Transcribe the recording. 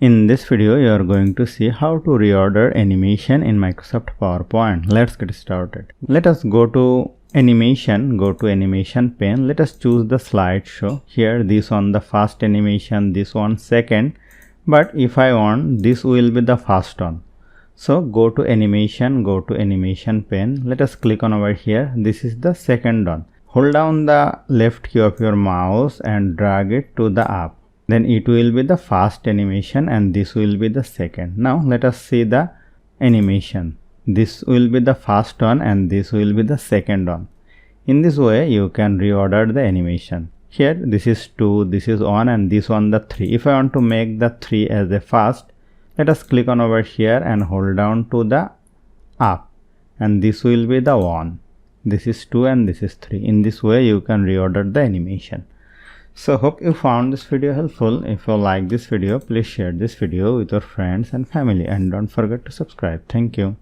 In this video, you are going to see how to reorder animation in Microsoft PowerPoint. Let's get started. Let us go to Animation, go to Animation Pane. Let us choose the slideshow. Here, this one the first animation, this one second. But if I want, this will be the first one. So go to Animation, go to Animation Pane. Let us click on over here. This is the second one. Hold down the left key of your mouse and drag it to the up. Then it will be the first animation and this will be the second. Now let us see the animation. This will be the first one and this will be the second one. In this way you can reorder the animation. Here this is 2, this is 1 and this one the 3. If I want to make the 3 as a first, let us click on over here and hold down to the up and this will be the 1. This is 2 and this is 3. In this way you can reorder the animation. So hope you found this video helpful. If you like this video, please share this video with your friends and family and don't forget to subscribe. Thank you.